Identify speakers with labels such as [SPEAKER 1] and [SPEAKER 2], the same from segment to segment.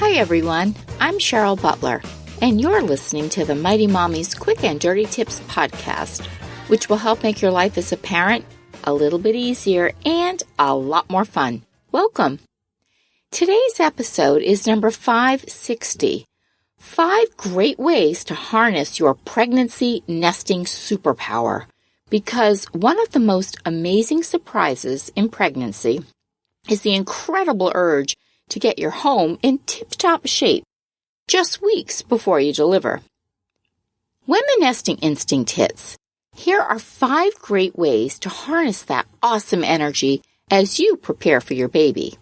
[SPEAKER 1] Hi everyone, I'm Cheryl Butler, and you're listening to the Mighty Mommy's Quick and Dirty Tips podcast, which will help make your life as a parent a little bit easier and a lot more fun. Welcome. Today's episode is number 560, 5 great ways to harness your pregnancy nesting superpower, because one of the most amazing surprises in pregnancy is the incredible urge to get your home in tip-top shape just weeks before you deliver. When the nesting instinct hits, here are 5 great ways to harness that awesome energy as you prepare for your baby.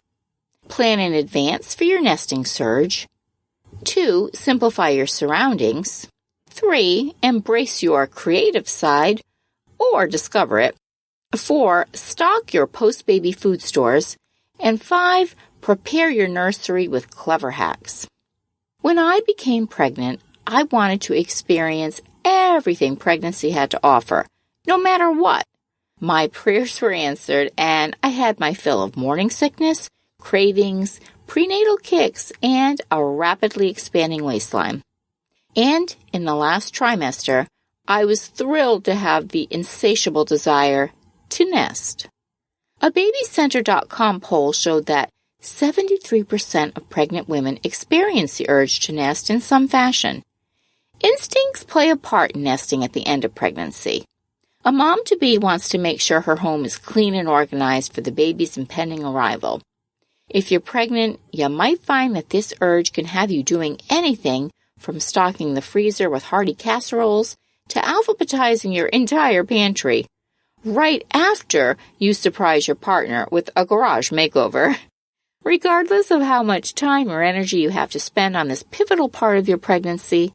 [SPEAKER 1] Plan in advance for your nesting surge. 2, simplify your surroundings. 3, embrace your creative side or discover it. 4, stock your post-baby food stores. And 5, prepare your nursery with clever hacks. When I became pregnant, I wanted to experience everything pregnancy had to offer, no matter what. My prayers were answered, and I had my fill of morning sickness, cravings, prenatal kicks, and a rapidly expanding waistline. And in the last trimester, I was thrilled to have the insatiable desire to nest. A BabyCenter.com poll showed that 73% of pregnant women experience the urge to nest in some fashion. Instincts play a part in nesting at the end of pregnancy. A mom-to-be wants to make sure her home is clean and organized for the baby's impending arrival. If you're pregnant, you might find that this urge can have you doing anything from stocking the freezer with hearty casseroles to alphabetizing your entire pantry, right after you surprise your partner with a garage makeover. Regardless of how much time or energy you have to spend on this pivotal part of your pregnancy,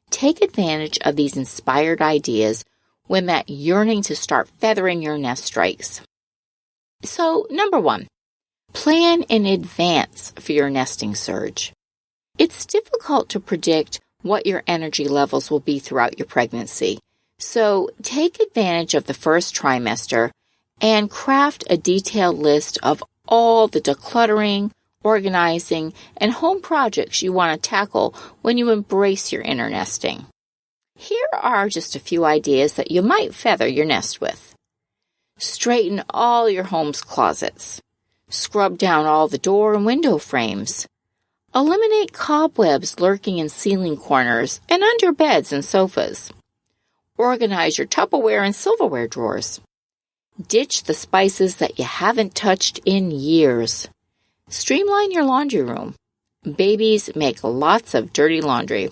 [SPEAKER 1] take advantage of these inspired ideas when that yearning to start feathering your nest strikes. So, number 1, plan in advance for your nesting surge. It's difficult to predict what your energy levels will be throughout your pregnancy. So take advantage of the first trimester and craft a detailed list of all the decluttering, organizing, and home projects you want to tackle when you embrace your inner nesting. Here are just a few ideas that you might feather your nest with. Straighten all your home's closets. Scrub down all the door and window frames. Eliminate cobwebs lurking in ceiling corners and under beds and sofas. Organize your Tupperware and silverware drawers. Ditch the spices that you haven't touched in years. Streamline your laundry room. Babies make lots of dirty laundry.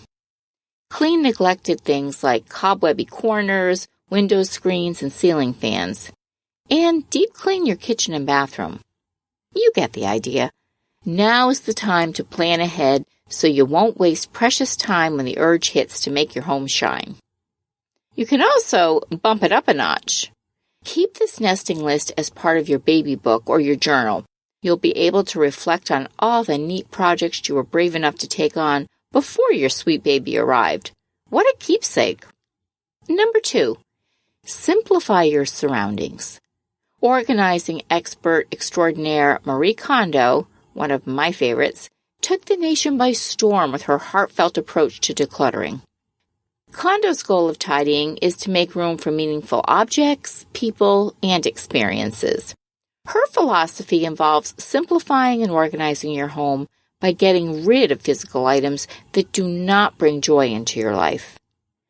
[SPEAKER 1] Clean neglected things like cobwebby corners, window screens, and ceiling fans. And deep clean your kitchen and bathroom. You get the idea. Now is the time to plan ahead so you won't waste precious time when the urge hits to make your home shine. You can also bump it up a notch. Keep this nesting list as part of your baby book or your journal. You'll be able to reflect on all the neat projects you were brave enough to take on before your sweet baby arrived. What a keepsake! Number 2, simplify your surroundings. Organizing expert extraordinaire Marie Kondo, one of my favorites, took the nation by storm with her heartfelt approach to decluttering. Kondo's goal of tidying is to make room for meaningful objects, people, and experiences. Her philosophy involves simplifying and organizing your home by getting rid of physical items that do not bring joy into your life.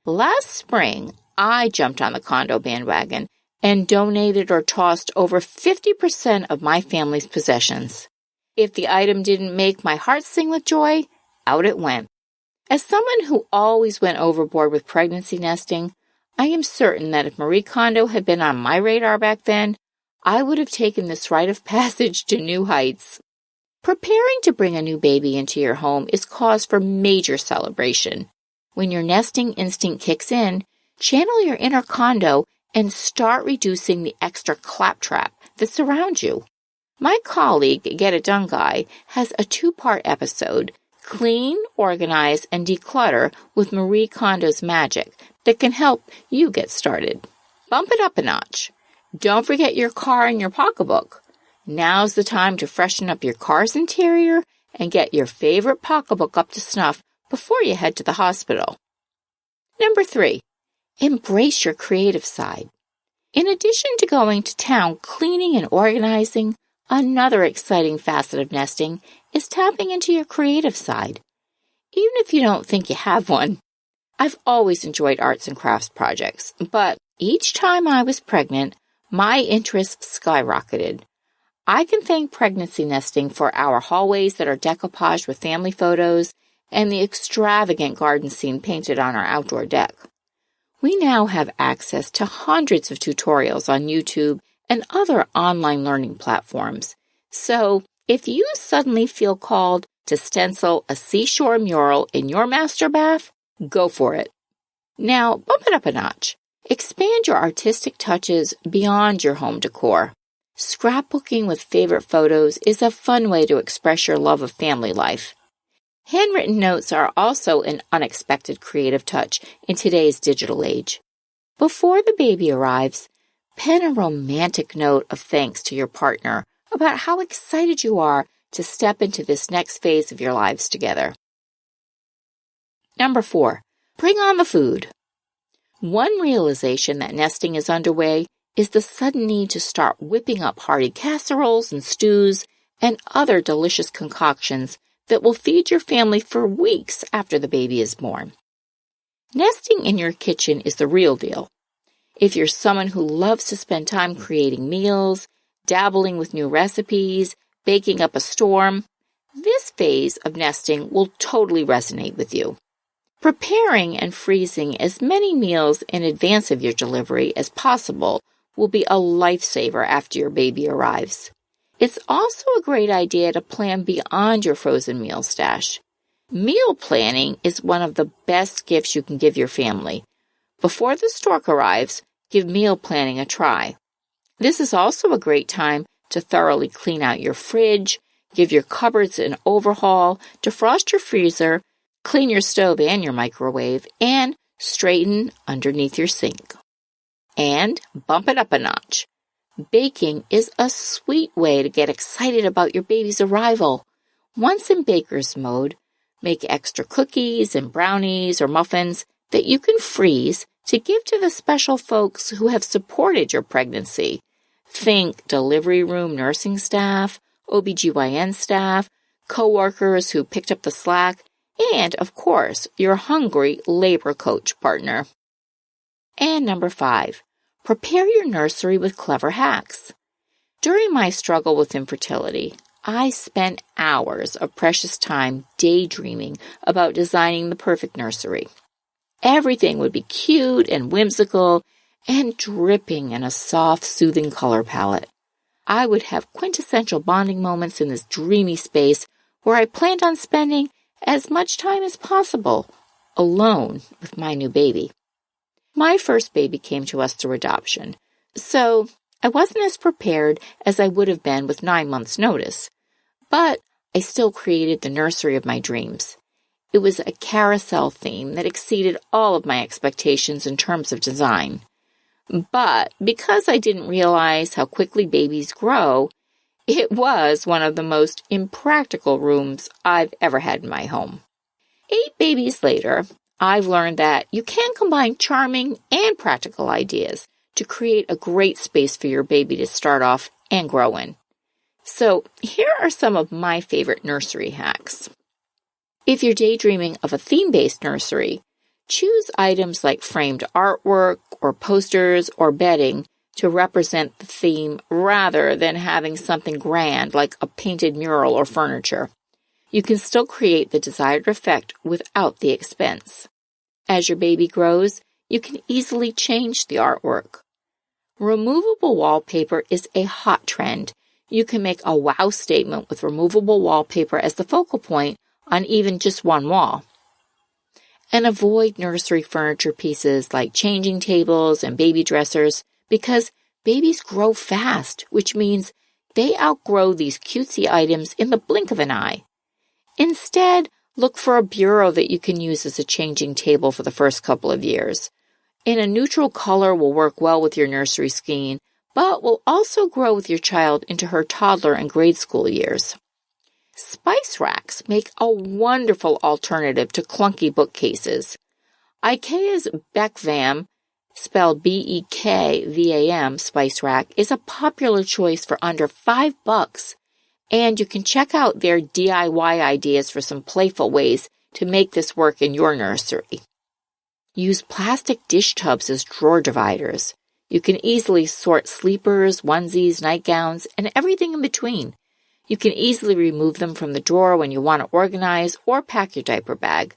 [SPEAKER 1] Last spring, I jumped on the Kondo bandwagon and donated or tossed over 50% of my family's possessions. If the item didn't make my heart sing with joy, out it went. As someone who always went overboard with pregnancy nesting, I am certain that if Marie Kondo had been on my radar back then, I would have taken this rite of passage to new heights. Preparing to bring a new baby into your home is cause for major celebration. When your nesting instinct kicks in, channel your inner Kondo and start reducing the extra claptrap that surrounds you. My colleague, Get It Done Guy, has a 2-part episode, Clean, Organize, and Declutter with Marie Kondo's magic, that can help you get started. Bump it up a notch. Don't forget your car and your pocketbook. Now's the time to freshen up your car's interior and get your favorite pocketbook up to snuff before you head to the hospital. Number 3, embrace your creative side. In addition to going to town cleaning and organizing, another exciting facet of nesting is tapping into your creative side. Even if you don't think you have one, I've always enjoyed arts and crafts projects, but each time I was pregnant, my interest skyrocketed. I can thank pregnancy nesting for our hallways that are decoupaged with family photos and the extravagant garden scene painted on our outdoor deck. We now have access to hundreds of tutorials on YouTube and other online learning platforms. So, if you suddenly feel called to stencil a seashore mural in your master bath, go for it. Now, bump it up a notch. Expand your artistic touches beyond your home decor. Scrapbooking with favorite photos is a fun way to express your love of family life. Handwritten notes are also an unexpected creative touch in today's digital age. Before the baby arrives, pen a romantic note of thanks to your partner about how excited you are to step into this next phase of your lives together. Number 4, bring on the food. One realization that nesting is underway is the sudden need to start whipping up hearty casseroles and stews and other delicious concoctions that will feed your family for weeks after the baby is born. Nesting in your kitchen is the real deal. If you're someone who loves to spend time creating meals, dabbling with new recipes, baking up a storm, this phase of nesting will totally resonate with you. Preparing and freezing as many meals in advance of your delivery as possible will be a lifesaver after your baby arrives. It's also a great idea to plan beyond your frozen meal stash. Meal planning is one of the best gifts you can give your family. Before the stork arrives, give meal planning a try. This is also a great time to thoroughly clean out your fridge, give your cupboards an overhaul, defrost your freezer, clean your stove and your microwave, and straighten underneath your sink. And bump it up a notch. Baking is a sweet way to get excited about your baby's arrival. Once in baker's mode, make extra cookies and brownies or muffins that you can freeze to give to the special folks who have supported your pregnancy. Think delivery room nursing staff, OBGYN staff, coworkers who picked up the slack, and, of course, your hungry labor coach partner. And number 5, prepare your nursery with clever hacks. During my struggle with infertility, I spent hours of precious time daydreaming about designing the perfect nursery. Everything would be cute and whimsical and dripping in a soft, soothing color palette. I would have quintessential bonding moments in this dreamy space where I planned on spending as much time as possible alone with my new baby. My first baby came to us through adoption, so I wasn't as prepared as I would have been with 9 months' notice, but I still created the nursery of my dreams. It was a carousel theme that exceeded all of my expectations in terms of design. But because I didn't realize how quickly babies grow, it was one of the most impractical rooms I've ever had in my home. 8 babies later, I've learned that you can combine charming and practical ideas to create a great space for your baby to start off and grow in. So here are some of my favorite nursery hacks. If you're daydreaming of a theme-based nursery, choose items like framed artwork or posters or bedding to represent the theme rather than having something grand like a painted mural or furniture. You can still create the desired effect without the expense. As your baby grows, you can easily change the artwork. Removable wallpaper is a hot trend. You can make a wow statement with removable wallpaper as the focal point on even just one wall. And avoid nursery furniture pieces like changing tables and baby dressers because babies grow fast, which means they outgrow these cutesy items in the blink of an eye. Instead, look for a bureau that you can use as a changing table for the first couple of years. And a neutral color will work well with your nursery scheme, but will also grow with your child into her toddler and grade school years. Spice racks make a wonderful alternative to clunky bookcases. IKEA's Bekvam, spelled Bekvam, spice rack is a popular choice for under $5, and you can check out their DIY ideas for some playful ways to make this work in your nursery. Use plastic dish tubs as drawer dividers. You can easily sort sleepers, onesies, nightgowns, and everything in between. You can easily remove them from the drawer when you want to organize or pack your diaper bag.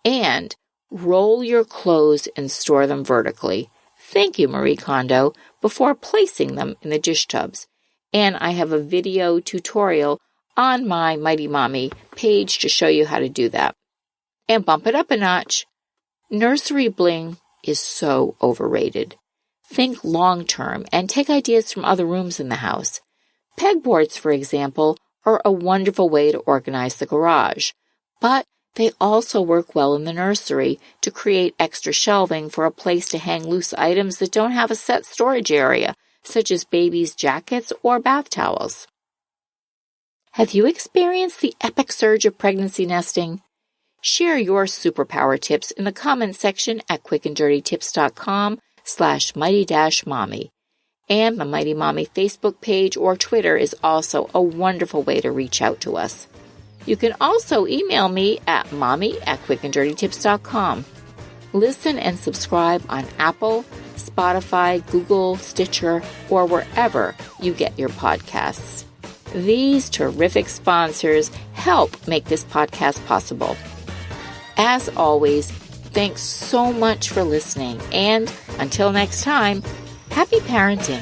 [SPEAKER 1] And roll your clothes and store them vertically. Thank you, Marie Kondo, before placing them in the dish tubs. And I have a video tutorial on my Mighty Mommy page to show you how to do that. And bump it up a notch. Nursery bling is so overrated. Think long-term and take ideas from other rooms in the house. Pegboards, for example, are a wonderful way to organize the garage, but they also work well in the nursery to create extra shelving for a place to hang loose items that don't have a set storage area, such as babies' jackets or bath towels. Have you experienced the epic surge of pregnancy nesting? Share your superpower tips in the comments section at quickanddirtytips.com/mighty-mommy. And the Mighty Mommy Facebook page or Twitter is also a wonderful way to reach out to us. You can also email me at mommy@quickanddirtytips.com. Listen and subscribe on Apple, Spotify, Google, Stitcher, or wherever you get your podcasts. These terrific sponsors help make this podcast possible. As always, thanks so much for listening, and until next time, happy parenting.